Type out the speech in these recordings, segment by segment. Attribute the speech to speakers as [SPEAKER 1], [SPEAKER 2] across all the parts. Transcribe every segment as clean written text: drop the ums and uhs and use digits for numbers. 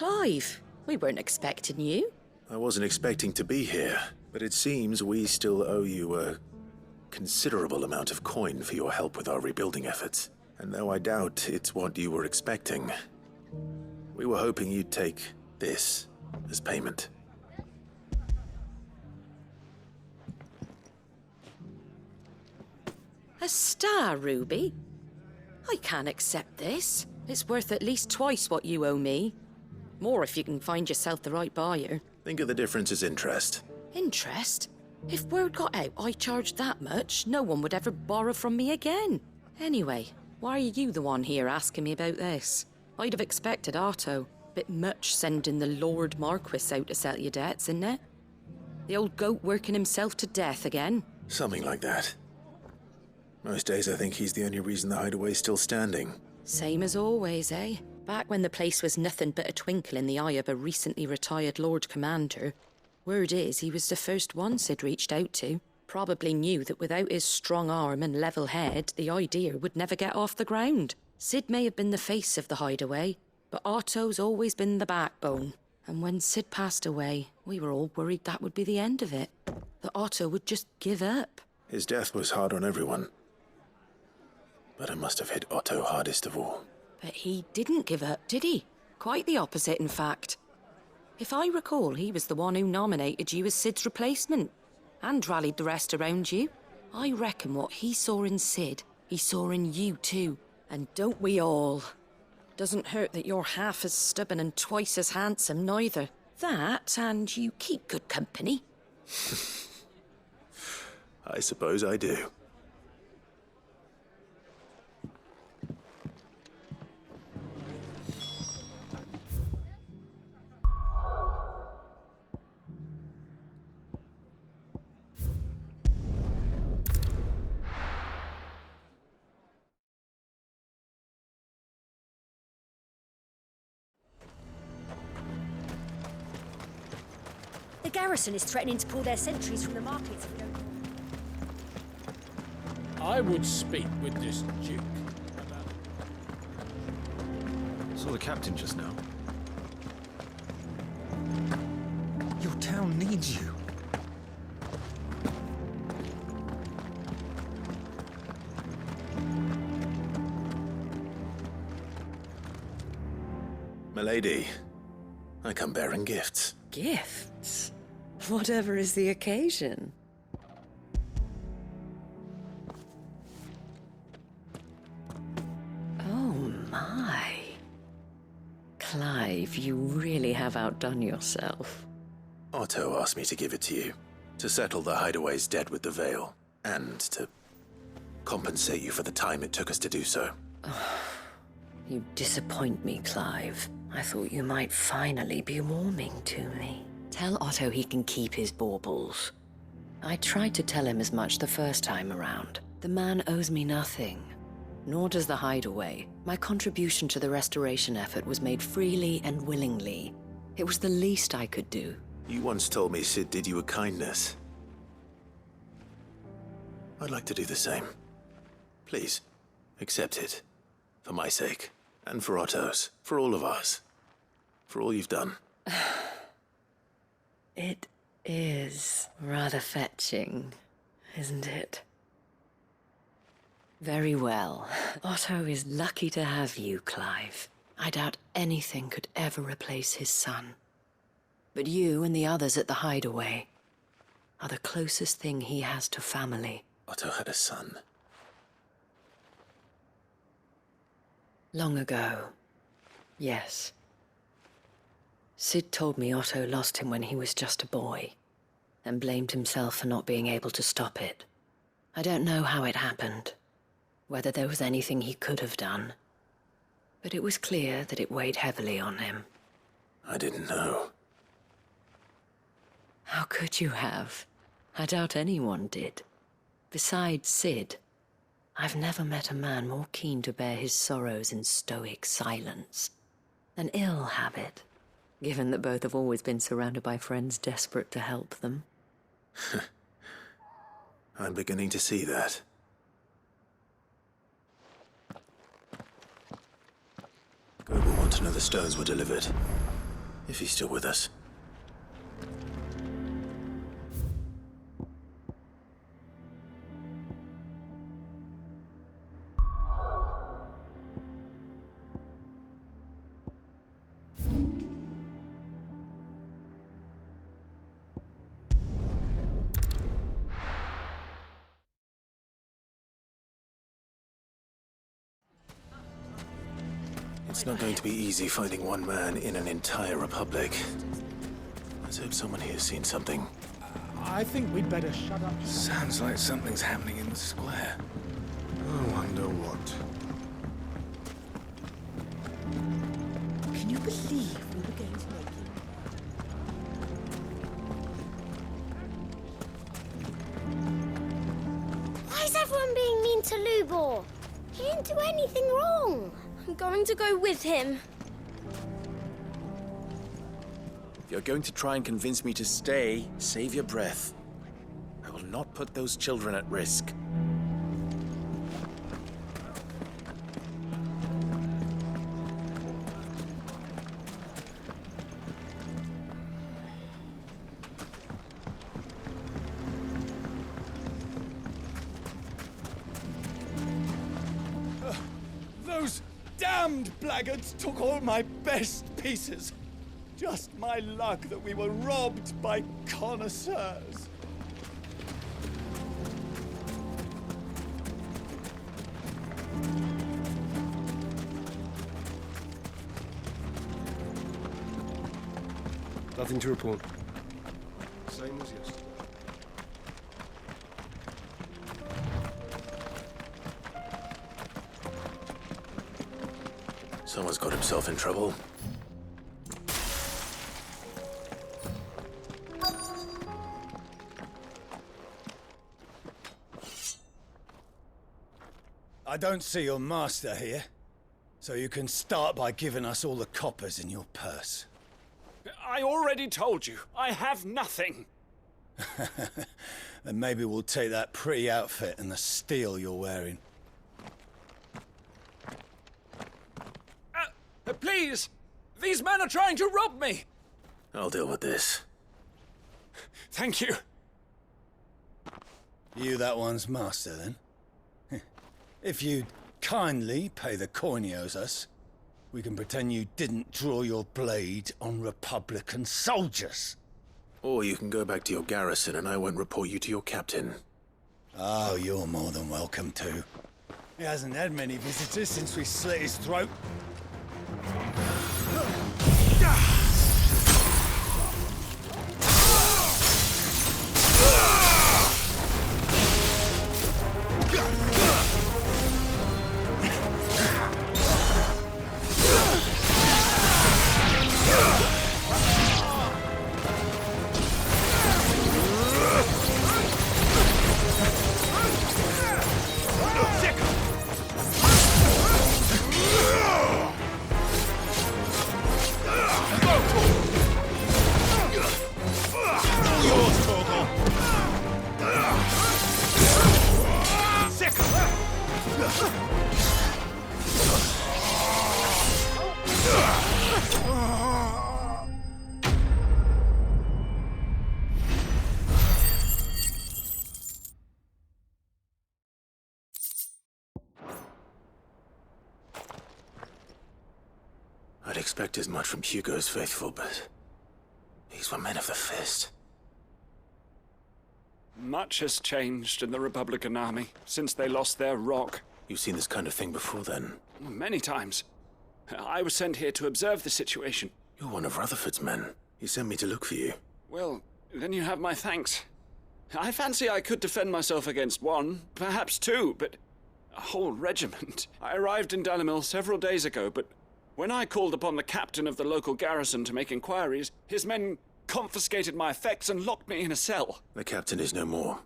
[SPEAKER 1] Clive, we weren't expecting you.
[SPEAKER 2] I wasn't expecting to be here, but it seems we still owe you a considerable amount of coin for your help with our rebuilding efforts. And though I doubt it's what you were expecting, we were hoping you'd take this as payment.
[SPEAKER 1] A star ruby? I can't accept this. It's worth at least twice what you owe me. More if you can find yourself the right buyer.
[SPEAKER 2] Think of the difference as interest.
[SPEAKER 1] Interest? If word got out I charged that much, no one would ever borrow from me again. Anyway, why are you the one here asking me about this? I'd have expected Otto. Bit much sending the Lord Marquis out to settle your debts, isn't it? The old goat working himself to death again?
[SPEAKER 2] Something like that. Most days I think he's the only reason the hideaway's still standing.
[SPEAKER 1] Same as always, eh? Back when the place was nothing but a twinkle in the eye of a recently retired Lord Commander, word is he was the first one Sid reached out to. Probably knew that without his strong arm and level head, the idea would never get off the ground. Sid may have been the face of the hideaway, but Otto's always been the backbone. And when Sid passed away, we were all worried that would be the end of it. That Otto would just give up.
[SPEAKER 2] His death was hard on everyone. But it must have hit Otto hardest of all.
[SPEAKER 1] But he didn't give up, did he? Quite the opposite, in fact. If I recall, he was the one who nominated you as Sid's replacement. And rallied the rest around you. I reckon what he saw in Sid, he saw in you too. And don't we all? Doesn't hurt that you're half as stubborn and twice as handsome, neither. That, and you keep good company.
[SPEAKER 2] I suppose I do.
[SPEAKER 3] The garrison is threatening to pull their sentries from the markets if we don't...
[SPEAKER 4] I would speak with this Duke about...
[SPEAKER 5] Saw the captain just now. Your town needs you.
[SPEAKER 2] Milady, I come bearing gifts.
[SPEAKER 1] Gifts? Whatever is the occasion. Oh my. Clive, you really have outdone yourself.
[SPEAKER 2] Otto asked me to give it to you, to settle the hideaway's debt with the Veil, and to compensate you for the time it took us to do so.
[SPEAKER 1] You disappoint me, Clive. I thought you might finally be warming to me. Tell Otto he can keep his baubles. I tried to tell him as much the first time around. The man owes me nothing, nor does the hideaway. My contribution to the restoration effort was made freely and willingly. It was the least I could do.
[SPEAKER 2] You once told me Sid did you a kindness. I'd like to do the same. Please, accept it. For my sake, and for Otto's, for all of us. For all you've done.
[SPEAKER 1] It is rather fetching, isn't it? Very well. Otto is lucky to have you, Clive. I doubt anything could ever replace his son. But you and the others at the hideaway are the closest thing he has to family.
[SPEAKER 2] Otto had a son.
[SPEAKER 1] Long ago, yes. Sid told me Otto lost him when he was just a boy, and blamed himself for not being able to stop it. I don't know how it happened, whether there was anything he could have done, but it was clear that it weighed heavily on him.
[SPEAKER 2] I didn't know.
[SPEAKER 1] How could you have? I doubt anyone did. Besides Sid, I've never met a man more keen to bear his sorrows in stoic silence. An ill habit, given that both have always been surrounded by friends desperate to help them.
[SPEAKER 2] I'm beginning to see that. Goebel want to know the stones were delivered. if he's still with us. It's not going to be easy finding one man in an entire republic. Let's hope someone here's seen something.
[SPEAKER 4] I think we'd better shut up.
[SPEAKER 5] Sounds like something's happening in the square. I wonder what.
[SPEAKER 3] Can you believe we were going to make it?
[SPEAKER 6] Why is everyone being mean to Lubor? He didn't do anything wrong. I'm going to go with him.
[SPEAKER 7] If you're going to try and convince me to stay, save your breath. I will not put those children at risk.
[SPEAKER 4] Those damned blackguards took all my best pieces. Just my luck that we were robbed by connoisseurs.
[SPEAKER 8] Nothing to report. Same as yesterday.
[SPEAKER 2] Someone's got himself in trouble.
[SPEAKER 4] I don't see your master here, so you can start by giving us all the coppers in your purse.
[SPEAKER 9] I already told you, I have nothing.
[SPEAKER 4] Then maybe we'll take that pretty outfit and the steel you're wearing.
[SPEAKER 9] Please! These men are trying to rob me!
[SPEAKER 2] I'll deal with this.
[SPEAKER 9] Thank you.
[SPEAKER 4] You that one's master, then? If you'd kindly pay the coin he owes us, we can pretend you didn't draw your blade on Republican soldiers.
[SPEAKER 2] Or you can go back to your garrison and I won't report you to your captain.
[SPEAKER 4] Oh, you're more than welcome to. He hasn't had many visitors since we slit his throat.
[SPEAKER 2] I'd expect as much from Hugo's faithful, but these were men of the fist.
[SPEAKER 9] Much has changed in the Republican army since they lost their rock.
[SPEAKER 2] You've seen this kind of thing before, then?
[SPEAKER 9] Many times. I was sent here to observe the situation.
[SPEAKER 2] You're one of Rutherford's men. He sent me to look for you.
[SPEAKER 9] Well, then you have my thanks. I fancy I could defend myself against one, perhaps two, but a whole regiment. I arrived in Dalimil several days ago, but when I called upon the captain of the local garrison to make inquiries, his men confiscated my effects and locked me in a cell.
[SPEAKER 2] The captain is no more,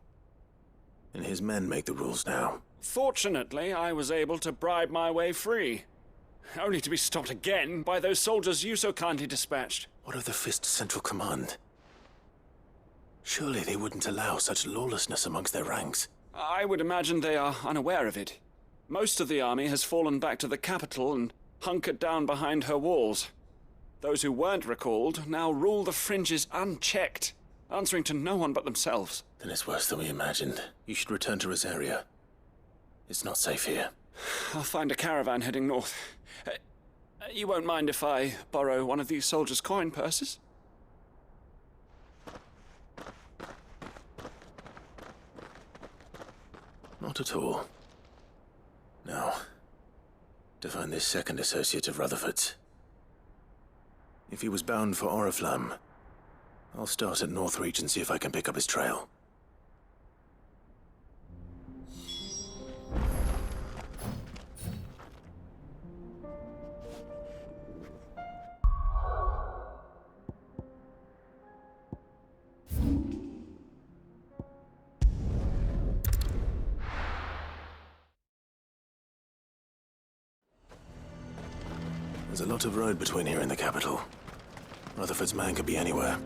[SPEAKER 2] and his men make the rules now.
[SPEAKER 9] Fortunately, I was able to bribe my way free, only to be stopped again by those soldiers you so kindly dispatched.
[SPEAKER 2] What of the Fist's central command? Surely they wouldn't allow such lawlessness amongst their ranks.
[SPEAKER 9] I would imagine they are unaware of it. Most of the army has fallen back to the capital and hunkered down behind her walls. Those who weren't recalled now rule the fringes unchecked, answering to no one but themselves.
[SPEAKER 2] Then it's worse than we imagined. You should return to Rosaria. It's not safe here.
[SPEAKER 9] I'll find a caravan heading north. You won't mind if I borrow one of these soldiers' coin purses?
[SPEAKER 2] Not at all. Now, to find this second associate of Rutherford's. If he was bound for Oriflamme, I'll start at Northreach and see if I can pick up his trail. There's a lot of road between here and the capital. Rutherford's man could be anywhere.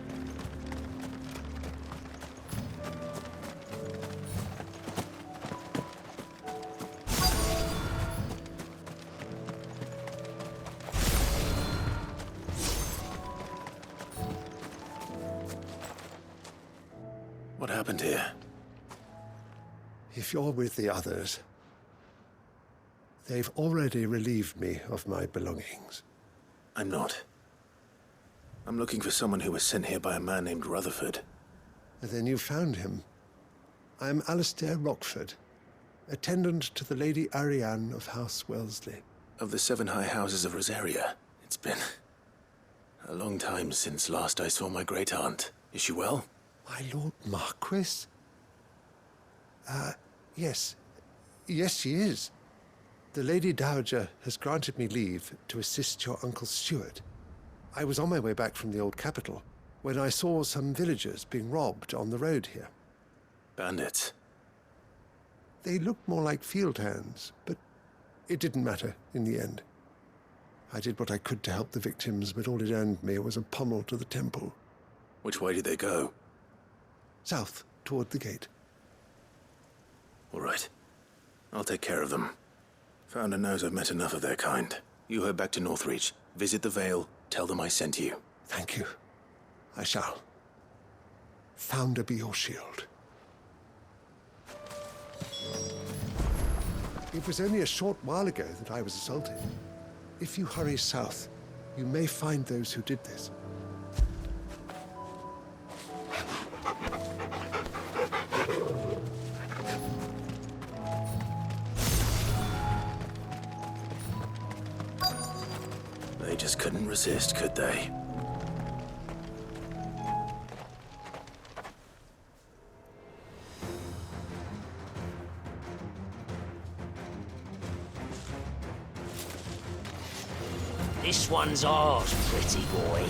[SPEAKER 2] What happened here?
[SPEAKER 8] If you're with the others, they've already relieved me of my belongings.
[SPEAKER 2] I'm not. I'm looking for someone who was sent here by a man named Rutherford.
[SPEAKER 8] Then you found him. I'm Alistair Rockford, attendant to the Lady Ariane of House Wellesley.
[SPEAKER 2] Of the 7 high houses of Rosaria. It's been a long time since last I saw my great-aunt. Is she well?
[SPEAKER 8] My Lord Marquis? Yes. Yes, she is. The Lady Dowager has granted me leave to assist your Uncle Stuart. I was on my way back from the old capital when I saw some villagers being robbed on the road here.
[SPEAKER 2] Bandits.
[SPEAKER 8] They looked more like field hands, but it didn't matter in the end. I did what I could to help the victims, but all it earned me was a pommel to the temple.
[SPEAKER 2] Which way did they go?
[SPEAKER 8] South, toward the gate.
[SPEAKER 2] All right. I'll take care of them. Founder knows I've met enough of their kind. You head back to Northreach. Visit the Vale. Tell them I sent you.
[SPEAKER 8] Thank you. I shall. Founder be your shield. It was only a short while ago that I was assaulted. If you hurry south, you may find those who did this.
[SPEAKER 2] They just couldn't resist, could they?
[SPEAKER 10] This one's ours, pretty boy.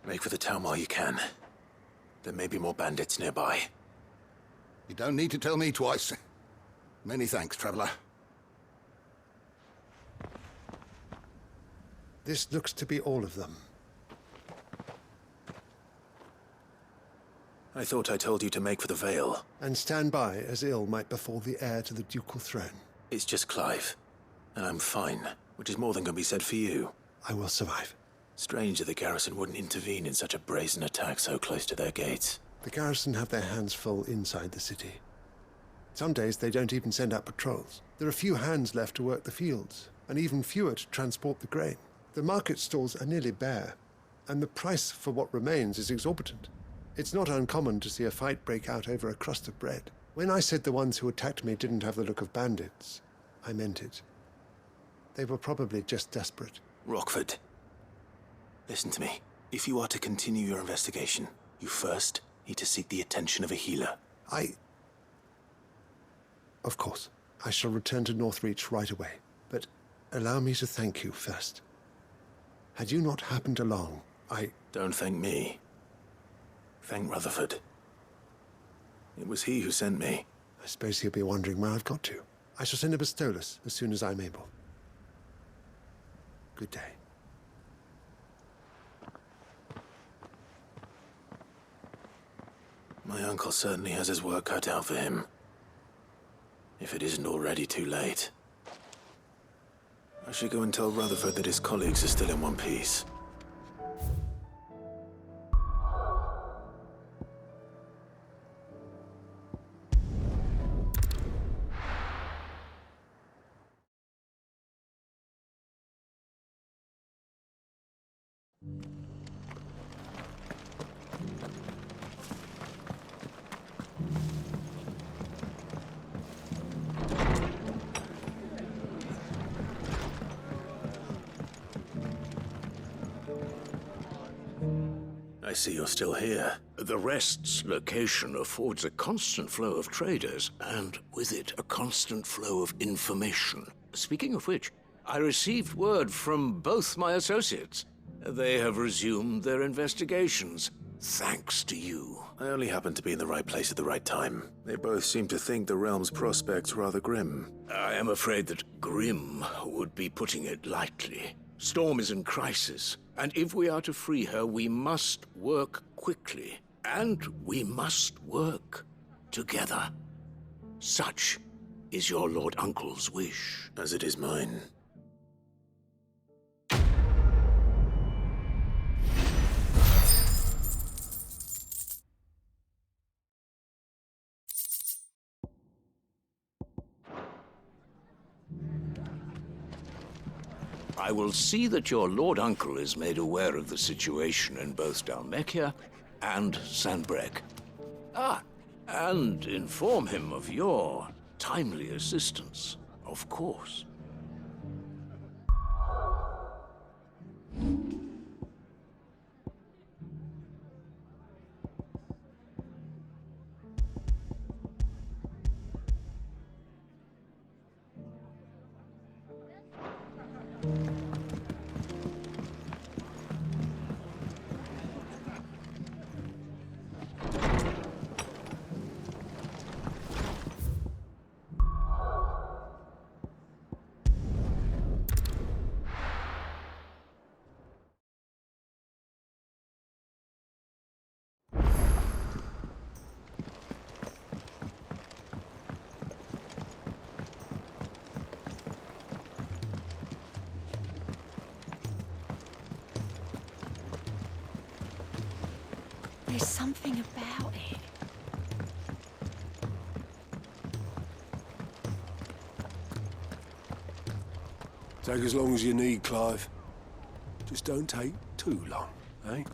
[SPEAKER 2] Make for the town while you can. There may be more bandits nearby.
[SPEAKER 11] You don't need to tell me twice. Many thanks, traveler.
[SPEAKER 8] This looks to be all of them.
[SPEAKER 2] I thought I told you to make for the Vale.
[SPEAKER 8] And stand by as ill might befall the heir to the ducal throne.
[SPEAKER 2] It's just Clive. And I'm fine, which is more than can be said for you.
[SPEAKER 8] I will survive.
[SPEAKER 2] Strange that the garrison wouldn't intervene in such a brazen attack so close to their gates.
[SPEAKER 8] The garrison have their hands full inside the city. Some days they don't even send out patrols. There are few hands left to work the fields, and even fewer to transport the grain. The market stalls are nearly bare, and the price for what remains is exorbitant. It's not uncommon to see a fight break out over a crust of bread. When I said the ones who attacked me didn't have the look of bandits, I meant it. They were probably just desperate.
[SPEAKER 2] Rockford, listen to me. If you are to continue your investigation, you first need to seek the attention of a healer.
[SPEAKER 8] Of course, I shall return to Northreach right away. But allow me to thank you first. Had you not happened along,
[SPEAKER 2] Don't thank me. Thank Rutherford. It was he who sent me.
[SPEAKER 8] I suppose he'll be wondering where I've got to. I shall send a Bastolus as soon as I'm able. Good day.
[SPEAKER 2] My uncle certainly has his work cut out for him. If it isn't already too late. I should go and tell Rutherford that his colleagues are still in one piece. I see you're still here.
[SPEAKER 10] The Rest's location affords a constant flow of traders, and with it, a constant flow of information. Speaking of which, I received word from both my associates. They have resumed their investigations, thanks to you.
[SPEAKER 2] I only happened to be in the right place at the right time. They both seem to think the realm's prospects rather grim.
[SPEAKER 10] I am afraid that grim would be putting it lightly. Storm is in crisis, and if we are to free her, we must work quickly. And we must work together. Such is your Lord Uncle's wish.
[SPEAKER 2] As it is mine.
[SPEAKER 10] I will see that your Lord Uncle is made aware of the situation in both Dalmekia and Sanbrek. And inform him of your timely assistance, of course.
[SPEAKER 3] There's something about it.
[SPEAKER 5] Take as long as you need, Clive. Just don't take too long, eh?